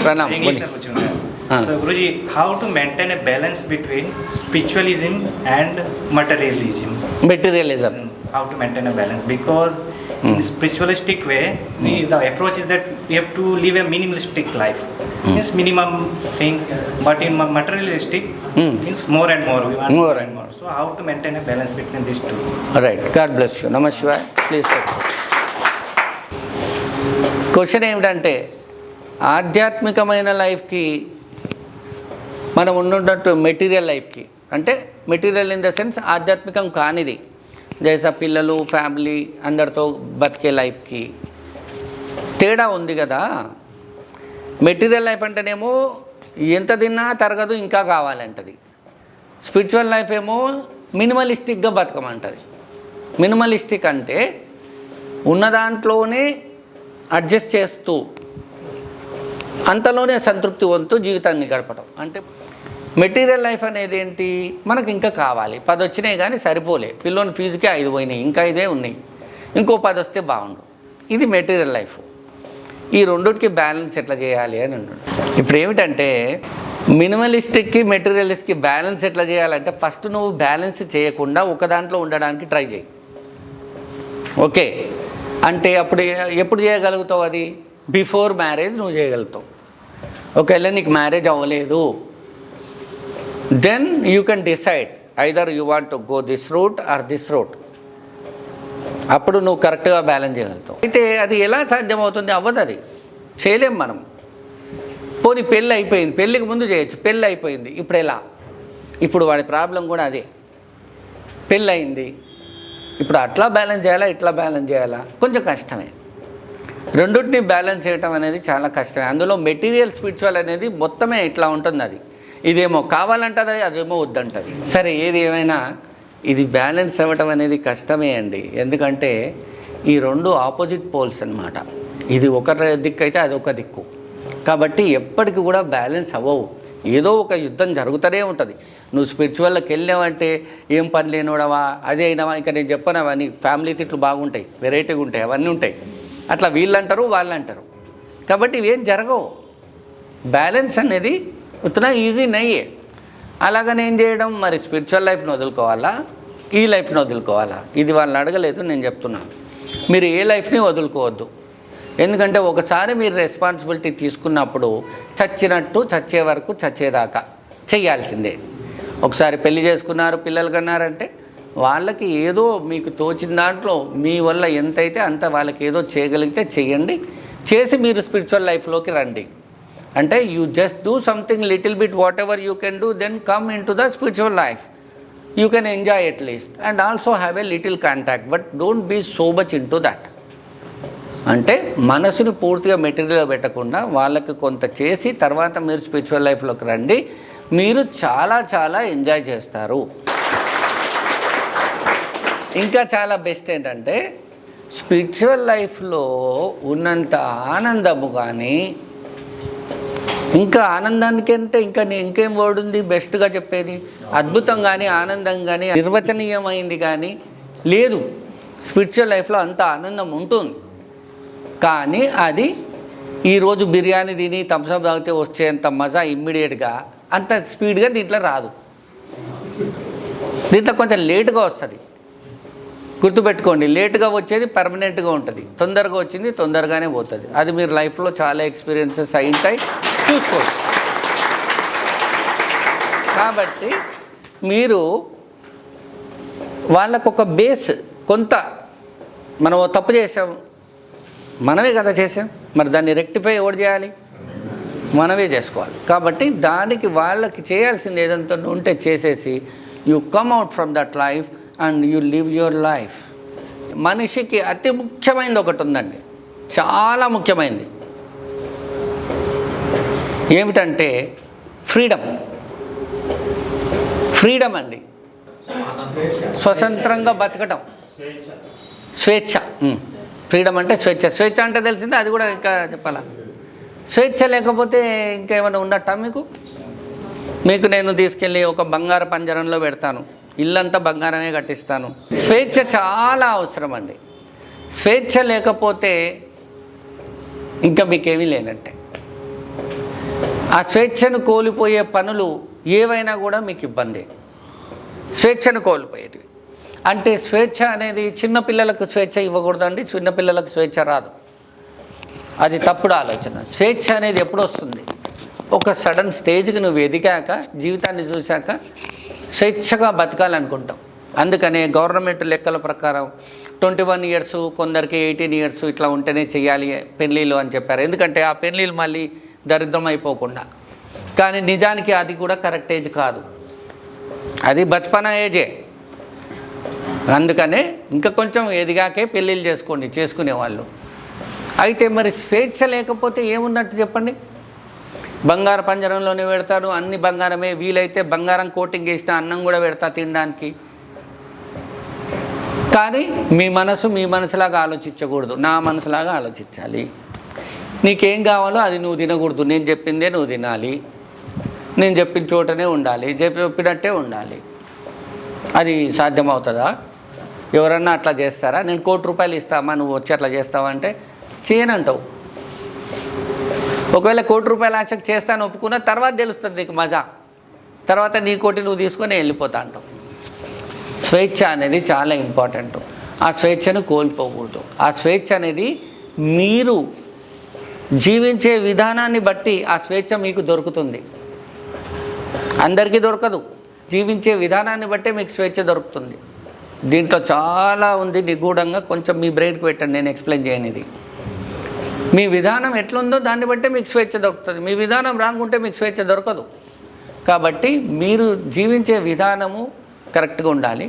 Pranam. English में पूछूंगा. So Guruji, how to maintain a balance between spiritualism and materialism? Materialism. How to maintain a balance? Because in spiritualistic way, the approach is that we have to live a minimalistic life. Means minimum things, but in materialistic means more and more. We want more and more. So how to maintain a balance between these two? All right. God bless you. Namah Shivaya. Please take it. Question ఏమిటంటే ఆధ్యాత్మికమైన లైఫ్కి మనం ఉన్నట్టు material లైఫ్కి, అంటే material in the sense ఆధ్యాత్మికం కానిది, జైసా పిల్లలు ఫ్యామిలీ అందరితో బతికే లైఫ్కి తేడా ఉంది కదా. మెటీరియల్ లైఫ్ అంటేనేమో ఎంత తిన్నా తరగదు, ఇంకా కావాలంటది. స్పిరిచువల్ లైఫ్ ఏమో మినిమలిస్టిక్గా బతకమంటుంది. మినిమలిస్టిక్ అంటే ఉన్న దాంట్లోనే అడ్జస్ట్ చేస్తూ అంతలోనే సంతృప్తి వంతు జీవితాన్ని గడపడం. అంటే మెటీరియల్ లైఫ్ అనేది ఏంటి, మనకు ఇంకా కావాలి, 10 వచ్చినాయి కానీ సరిపోలే, పిల్లోని ఫీజుకే 5 పోయినాయి, ఇంకా 5 ఉన్నాయి, ఇంకో 10 వస్తే బాగుండు. ఇది మెటీరియల్ లైఫ్. ఈ రెండుకి బ్యాలెన్స్ ఎట్లా చేయాలి అని అంటున్నాడు. ఇప్పుడు ఏమిటంటే మినిమలిస్టిక్కి మెటీరియలిస్ట్కి బ్యాలెన్స్ ఎట్లా చేయాలంటే ఫస్ట్ నువ్వు బ్యాలెన్స్ చేయకుండా ఒక దాంట్లో ఉండడానికి ట్రై చేయి. ఓకే అంటే అప్పుడు ఎప్పుడు చేయగలుగుతావు అది? బిఫోర్ మ్యారేజ్ నువ్వు చేయగలుగుతావు. ఒకవేళ నీకు మ్యారేజ్ అవ్వలేదు, then you can decide either you want to go this route or this route. అప్పుడు నువ్వు కరెక్ట్గా బ్యాలెన్స్ చేయగలుగుతావు. అయితే అది ఎలా సాధ్యమవుతుంది? అవ్వదు, అది చేయలేం మనం. పోనీ పెళ్ళి అయిపోయింది, పెళ్ళికి ముందు చేయొచ్చు, పెళ్ళి అయిపోయింది, ఇప్పుడు ఎలా? ఇప్పుడు వాడి ప్రాబ్లం కూడా అదే, పెళ్ళి అయింది, ఇప్పుడు అట్లా బ్యాలెన్స్ చేయాలా ఇట్లా బ్యాలెన్స్ చేయాలా, కొంచెం కష్టమే. రెండింటిని బ్యాలెన్స్ చేయటం అనేది చాలా కష్టమే. అందులో మెటీరియల్ స్పిరిచువల్ అనేది మొత్తమే ఇట్లా ఉంటుంది. అది ఇదేమో కావాలంటుంది, అదేమో వద్దంటుంది. సరే ఏది ఏమైనా ఇది బ్యాలెన్స్ అవ్వటం అనేది కష్టమే అండి. ఎందుకంటే ఈ రెండు ఆపోజిట్ పోల్స్ అన్నమాట. ఇది ఒక దిక్కు అయితే అది ఒక దిక్కు, కాబట్టి ఎప్పటికి కూడా బ్యాలెన్స్ అవ్వవు. ఏదో ఒక యుద్ధం జరుగుతూనే ఉంటుంది. నువ్వు స్పిరిచువల్లోకి వెళ్ళావంటే ఏం పని లేనివాడవా, అదే అయినావా, ఇంకా నేను చెప్పను, అవన్నీ ఫ్యామిలీ తిట్లు బాగుంటాయి, వెరైటీగా ఉంటాయి, అవన్నీ ఉంటాయి. అట్లా వీళ్ళు అంటారు వాళ్ళు అంటారు, కాబట్టి ఇవేం జరగవు. బ్యాలెన్స్ అనేది ఉత్తన ఈజీ నయ్యే. అలాగని ఏం చేయడం, మరి స్పిరిచువల్ లైఫ్ని వదులుకోవాలా ఈ లైఫ్ని వదులుకోవాలా? ఇది వాళ్ళని అడగలేదు, నేను చెప్తున్నాను. మీరు ఏ లైఫ్ని వదులుకోవద్దు. ఎందుకంటే ఒకసారి మీరు రెస్పాన్సిబిలిటీ తీసుకున్నప్పుడు చచ్చినట్టు చచ్చే వరకు చచ్చేదాకా చెయ్యాల్సిందే. ఒకసారి పెళ్లి చేసుకున్నారు, పిల్లలు కన్నారంటే వాళ్ళకి ఏదో మీకు తోచిన దాంట్లో మీ వల్ల ఎంతైతే అంత వాళ్ళకి ఏదో చేయగలిగితే చెయ్యండి. చేసి మీరు స్పిరిచువల్ లైఫ్లోకి రండి. అంటే you just do something little bit, whatever you can do, then come into the spiritual life. You can enjoy at least and also have a little contact, but don't be so much into that. అంటే మనసుని పూర్తిగా material పెట్టకుండా వాళ్ళకి కొంత చేసి తర్వాత మీరు spiritual లైఫ్లోకి రండి. మీరు చాలా చాలా ఎంజాయ్ చేస్తారు. ఇంకా చాలా బెస్ట్ ఏంటంటే స్పిరిచువల్ లైఫ్లో ఉన్నంత ఆనందము కానీ, ఇంకా ఆనందానికంటే ఇంకేం వర్డ్ ఉంది బెస్ట్గా చెప్పేది? అద్భుతం కానీ ఆనందం కానీ నిర్వచనీయమైంది కానీ లేదు. స్పిరిచువల్ లైఫ్లో అంత ఆనందం ఉంటుంది, కానీ అది ఈరోజు బిర్యానీ తిని థమ్స్అప్ తాగితే వచ్చేంత మజా ఇమ్మీడియట్గా అంత స్పీడ్గా దీంట్లో రాదు. దీంట్లో కొంచెం లేటుగా వస్తుంది. గుర్తుపెట్టుకోండి, లేటుగా వచ్చేది పర్మనెంట్గా ఉంటుంది, తొందరగా వచ్చింది తొందరగానే పోతుంది. అది మీరు లైఫ్లో చాలా ఎక్స్పీరియన్సెస్ అయింటాయి, చూసుకోండి. కాబట్టి మీరు వాళ్ళకు ఒక బేస్, కొంత మనం తప్పు చేసాం, మనమే కదా చేసాం, మరి దాన్ని రెక్టిఫై ఎవరు చేయాలి? మనమే చేసుకోవాలి. కాబట్టి దానికి వాళ్ళకి చేయాల్సింది ఏదంతా ఉంటే చేసేసి you come out from that life and you live your life. మనిషికి అతి ముఖ్యమైనది ఒకటి ఉందండి, చాలా ముఖ్యమైనది. ఏమిటంటే ఫ్రీడమ్. ఫ్రీడమ్ అండి, స్వతంత్రంగా బతకటం, స్వేచ్ఛ. ఫ్రీడమ్ అంటే స్వేచ్ఛ. స్వేచ్ఛ అంటే తెలిసిందే, అది కూడా ఇంకా చెప్పాలా? స్వేచ్ఛ లేకపోతే ఇంకేమైనా ఉన్నట్టా మీకు నేను తీసుకెళ్ళి ఒక బంగారు పంజరంలో పెడతాను, ఇల్లంతా బంగారమే కట్టిస్తాను. స్వేచ్ఛ చాలా అవసరం అండి. స్వేచ్ఛ లేకపోతే ఇంకా మీకేమీ లేనట్టే. ఆ స్వేచ్ఛను కోల్పోయే పనులు ఏవైనా కూడా మీకు ఇబ్బంది. స్వేచ్ఛను కోల్పోయేటివి అంటే స్వేచ్ఛ అనేది చిన్నపిల్లలకు స్వేచ్ఛ ఇవ్వకూడదండి. చిన్నపిల్లలకు స్వేచ్ఛ రాదు, అది తప్పుడు ఆలోచన. స్వేచ్ఛ అనేది ఎప్పుడు వస్తుంది? ఒక సడన్ స్టేజ్కి నువ్వు ఎదిగాక, జీవితాన్ని చూశాక స్వేచ్ఛగా బతకాలనుకుంటాం. అందుకనే గవర్నమెంట్ లెక్కల ప్రకారం 21 ఇయర్స్, కొందరికి 18 ఇయర్స్ ఇట్లా ఉంటేనే చేయాలి పెళ్ళిళ్ళు అని చెప్పారు. ఎందుకంటే ఆ పెళ్ళిళ్ళు మళ్ళీ దరిద్రం అయిపోకుండా. కానీ నిజానికి అది కూడా కరెక్ట్ ఏజ్ కాదు, అది బచ్పన ఏజే. అందుకనే ఇంకా కొంచెం ఎదిగాకే పెళ్ళిళ్ళు చేసుకునేవాళ్ళు. అయితే మరి స్వేచ్ఛ లేకపోతే ఏమున్నట్టు చెప్పండి? బంగారు పంజరంలోనే పెడతారు, అన్ని బంగారమే. వీలైతే బంగారం కోటింగ్ వేసిన అన్నం కూడా పెడతా తినడానికి. కానీ మీ మనసులాగా ఆలోచించకూడదు, నా మనసులాగా ఆలోచించాలి. నీకేం కావాలో అది నువ్వు తినకూడదు, నేను చెప్పిందే నువ్వు తినాలి, నేను చెప్పిన చోటనే ఉండాలి, చెప్పినట్టే ఉండాలి. అది సాధ్యమవుతుందా? ఎవరన్నా అట్లా చేస్తారా? నేను ₹1 కోటి ఇస్తామా, నువ్వు వచ్చి అట్లా చేస్తావా అంటే చేయనంటావు. ఒకవేళ ₹1 కోటి ఆశకు చేస్తాను ఒప్పుకున్న తర్వాత తెలుస్తుంది నీకు మజా. తర్వాత నీ కోటి నువ్వు తీసుకొని వెళ్ళిపోతా అంటావు. స్వేచ్ఛ అనేది చాలా ఇంపార్టెంట్. ఆ స్వేచ్ఛను కోల్పోకూడదు. ఆ స్వేచ్ఛ అనేది మీరు జీవించే విధానాన్ని బట్టి ఆ స్వేచ్ఛ మీకు దొరుకుతుంది. అందరికీ దొరకదు, జీవించే విధానాన్ని బట్టే మీకు స్వేచ్ఛ దొరుకుతుంది. దీంట్లో చాలా ఉంది నిగూఢంగా. కొంచెం మీ బ్రెయిన్కి పెట్టండి, నేను ఎక్స్ప్లెయిన్ చేయనిది. మీ విధానం ఎట్లుందో దాన్ని బట్టే మీకు స్వేచ్ఛ దొరుకుతుంది. మీ విధానం రాకుంటే మీకు స్వేచ్ఛ దొరకదు. కాబట్టి మీరు జీవించే విధానము కరెక్ట్గా ఉండాలి.